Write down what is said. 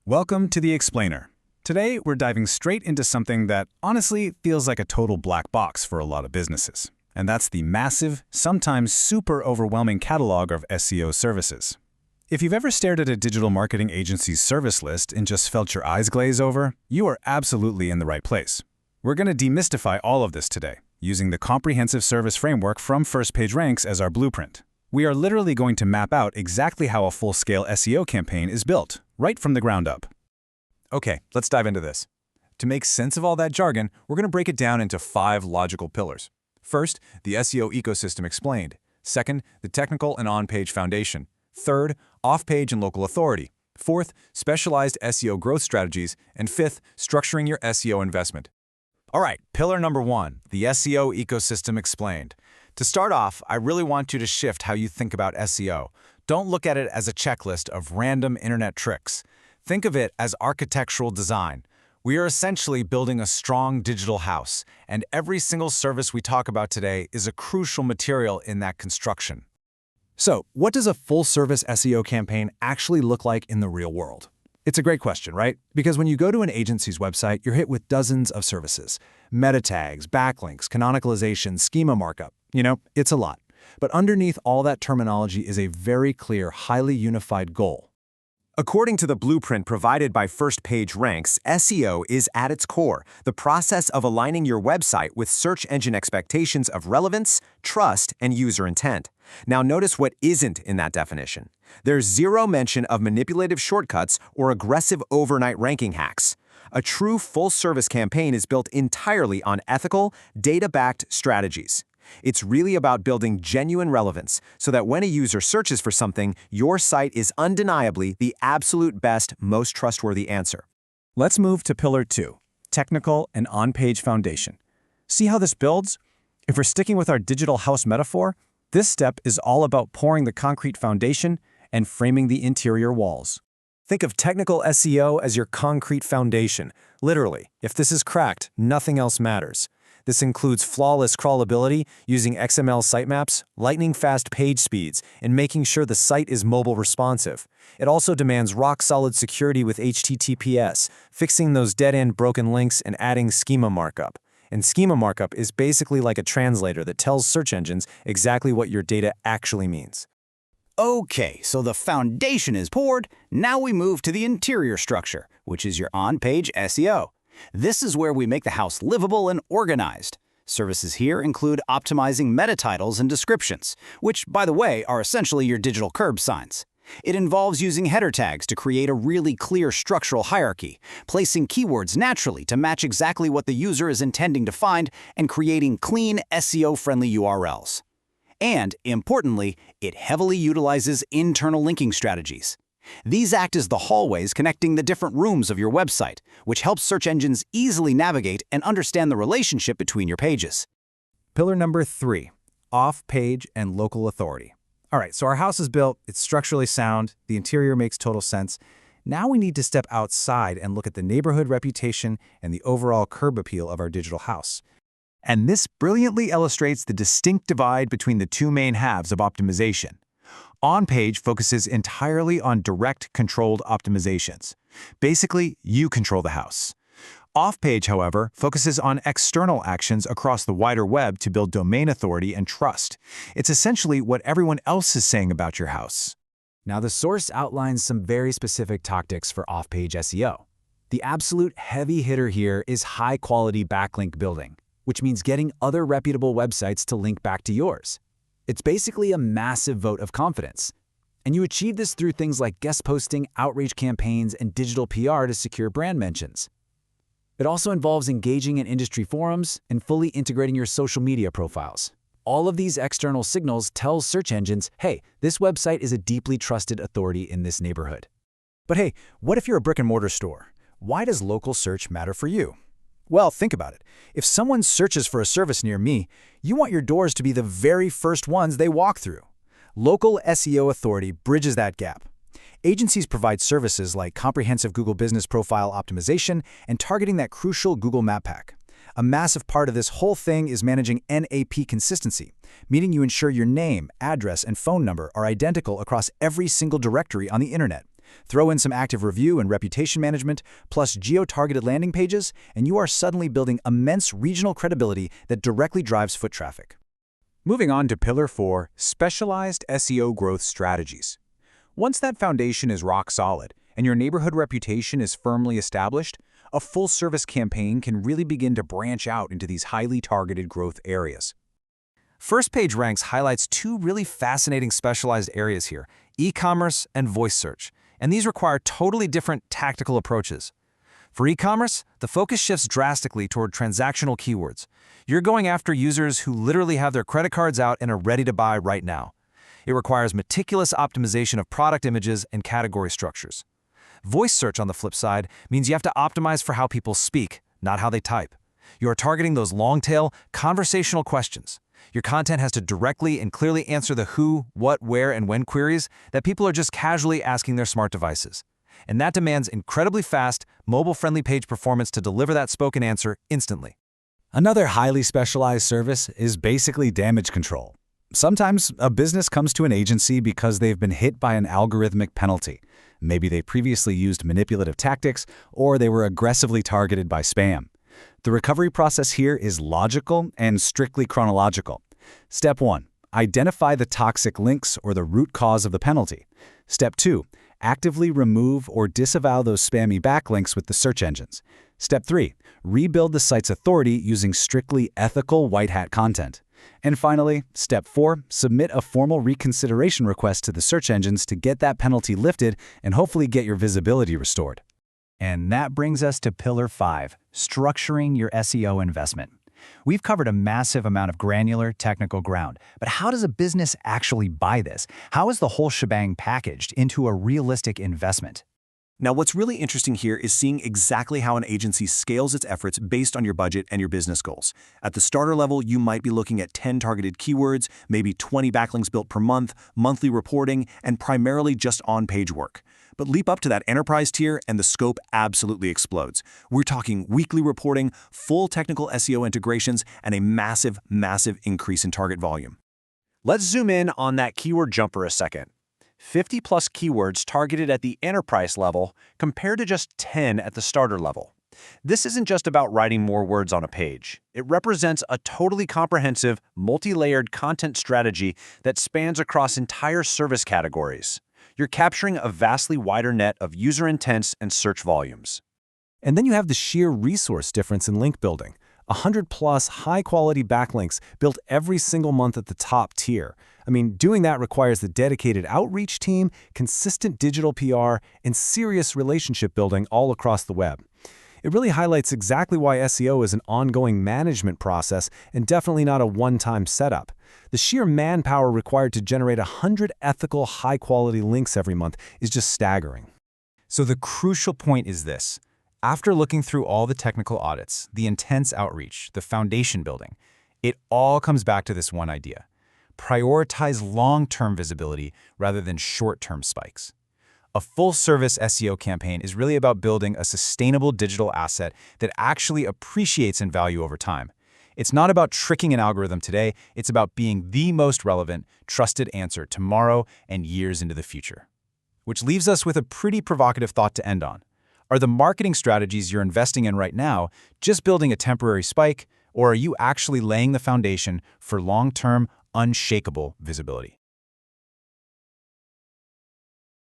Welcome to The Explainer. Today, we're diving straight into something that honestly feels like a total black box for a lot of businesses. And that's the massive, sometimes super overwhelming catalog of SEO services. If you've ever stared at a digital marketing agency's service list and just felt your eyes glaze over, you are absolutely in the right place. We're going to demystify all of this today, using the comprehensive service framework from FirstPageRanks as our blueprint. We are literally going to map out exactly how a full-scale SEO campaign is built, right from the ground up. Okay, let's dive into this. To make sense of all that jargon, we're going to break it down into 5 logical pillars. First, the SEO ecosystem explained. Second, the technical and on-page foundation. Third, off-page and local authority. Fourth, specialized SEO growth strategies. And fifth, structuring your SEO investment. All right, pillar number 1, the SEO ecosystem explained. To start off, I really want you to shift how you think about SEO. Don't look at it as a checklist of random internet tricks. Think of it as architectural design. We are essentially building a strong digital house, and every single service we talk about today is a crucial material in that construction. So, what does a full-service SEO campaign actually look like in the real world? It's a great question, right? Because when you go to an agency's website, you're hit with dozens of services. Meta tags, backlinks, canonicalization, schema markup. It's a lot. But underneath all that terminology is a very clear, highly unified goal. According to the blueprint provided by FirstPageRanks, SEO is at its core the process of aligning your website with search engine expectations of relevance, trust, and user intent. Now notice what isn't in that definition. There's zero mention of manipulative shortcuts or aggressive overnight ranking hacks. A true full-service campaign is built entirely on ethical, data-backed strategies. It's really about building genuine relevance so that when a user searches for something, your site is undeniably the absolute best, most trustworthy answer. Let's move to pillar 2, technical and on-page foundation. See how this builds? If we're sticking with our digital house metaphor, this step is all about pouring the concrete foundation and framing the interior walls. Think of technical SEO as your concrete foundation. Literally, if this is cracked, nothing else matters. This includes flawless crawlability using XML sitemaps, lightning-fast page speeds, and making sure the site is mobile responsive. It also demands rock-solid security with HTTPS, fixing those dead-end broken links and adding schema markup. And schema markup is basically like a translator that tells search engines exactly what your data actually means. Okay, so the foundation is poured. Now we move to the interior structure, which is your on-page SEO. This is where we make the house livable and organized. Services here include optimizing meta titles and descriptions, which, by the way, are essentially your digital curb signs. It involves using header tags to create a really clear structural hierarchy, placing keywords naturally to match exactly what the user is intending to find, and creating clean, SEO-friendly URLs. And, importantly, it heavily utilizes internal linking strategies. These act as the hallways connecting the different rooms of your website, which helps search engines easily navigate and understand the relationship between your pages. Pillar number 3, off-page and local authority. All right, so our house is built, it's structurally sound, the interior makes total sense. Now we need to step outside and look at the neighborhood reputation and the overall curb appeal of our digital house. And this brilliantly illustrates the distinct divide between the two main halves of optimization. On-page focuses entirely on direct, controlled optimizations. Basically, you control the house. Off-page, however, focuses on external actions across the wider web to build domain authority and trust. It's essentially what everyone else is saying about your house. Now, the source outlines some very specific tactics for off-page SEO. The absolute heavy hitter here is high-quality backlink building, which means getting other reputable websites to link back to yours. It's basically a massive vote of confidence. And you achieve this through things like guest posting, outreach campaigns, and digital PR to secure brand mentions. It also involves engaging in industry forums and fully integrating your social media profiles. All of these external signals tell search engines, hey, this website is a deeply trusted authority in this neighborhood. But hey, what if you're a brick-and-mortar store? Why does local search matter for you? Well, think about it. If someone searches for a service near me, you want your doors to be the very first ones they walk through. Local SEO authority bridges that gap. Agencies provide services like comprehensive Google Business Profile optimization and targeting that crucial Google Map Pack. A massive part of this whole thing is managing NAP consistency, meaning you ensure your name, address, and phone number are identical across every single directory on the internet. Throw in some active review and reputation management, plus geo-targeted landing pages, and you are suddenly building immense regional credibility that directly drives foot traffic. Moving on to Pillar 4, Specialized SEO Growth Strategies. Once that foundation is rock solid and your neighborhood reputation is firmly established, a full-service campaign can really begin to branch out into these highly targeted growth areas. FirstPageRanks highlights two really fascinating specialized areas here, e-commerce and voice search, and these require totally different tactical approaches. For e-commerce, the focus shifts drastically toward transactional keywords. You're going after users who literally have their credit cards out and are ready to buy right now. It requires meticulous optimization of product images and category structures. Voice search, on the flip side, means you have to optimize for how people speak, not how they type. You are targeting those long-tail, conversational questions. Your content has to directly and clearly answer the who, what, where, and when queries that people are just casually asking their smart devices. And that demands incredibly fast, mobile-friendly page performance to deliver that spoken answer instantly. Another highly specialized service is basically damage control. Sometimes a business comes to an agency because they've been hit by an algorithmic penalty. Maybe they previously used manipulative tactics, or they were aggressively targeted by spam. The recovery process here is logical and strictly chronological. Step 1. Identify the toxic links or the root cause of the penalty. Step 2. Actively remove or disavow those spammy backlinks with the search engines. Step 3. Rebuild the site's authority using strictly ethical white hat content. And finally, Step 4. Submit a formal reconsideration request to the search engines to get that penalty lifted and hopefully get your visibility restored. And that brings us to Pillar 5, structuring your SEO investment. We've covered a massive amount of granular, technical ground, but how does a business actually buy this? How is the whole shebang packaged into a realistic investment? Now, what's really interesting here is seeing exactly how an agency scales its efforts based on your budget and your business goals. At the starter level, you might be looking at 10 targeted keywords, maybe 20 backlinks built per month, monthly reporting, and primarily just on-page work. But leap up to that enterprise tier and the scope absolutely explodes. We're talking weekly reporting, full technical SEO integrations, and a massive, massive increase in target volume. Let's zoom in on that keyword jumper a second. 50-plus keywords targeted at the enterprise level compared to just 10 at the starter level. This isn't just about writing more words on a page. It represents a totally comprehensive, multi-layered content strategy that spans across entire service categories. You're capturing a vastly wider net of user intents and search volumes. And then you have the sheer resource difference in link building. 100-plus high-quality backlinks built every single month at the top tier. I mean, doing that requires the dedicated outreach team, consistent digital PR, and serious relationship building all across the web. It really highlights exactly why SEO is an ongoing management process and definitely not a one-time setup. The sheer manpower required to generate 100 ethical, high-quality links every month is just staggering. So the crucial point is this. After looking through all the technical audits, the intense outreach, the foundation building, it all comes back to this one idea. Prioritize long-term visibility rather than short-term spikes. A full-service SEO campaign is really about building a sustainable digital asset that actually appreciates in value over time. It's not about tricking an algorithm today, it's about being the most relevant, trusted answer tomorrow and years into the future. Which leaves us with a pretty provocative thought to end on. Are the marketing strategies you're investing in right now just building a temporary spike, or are you actually laying the foundation for long-term, unshakable visibility?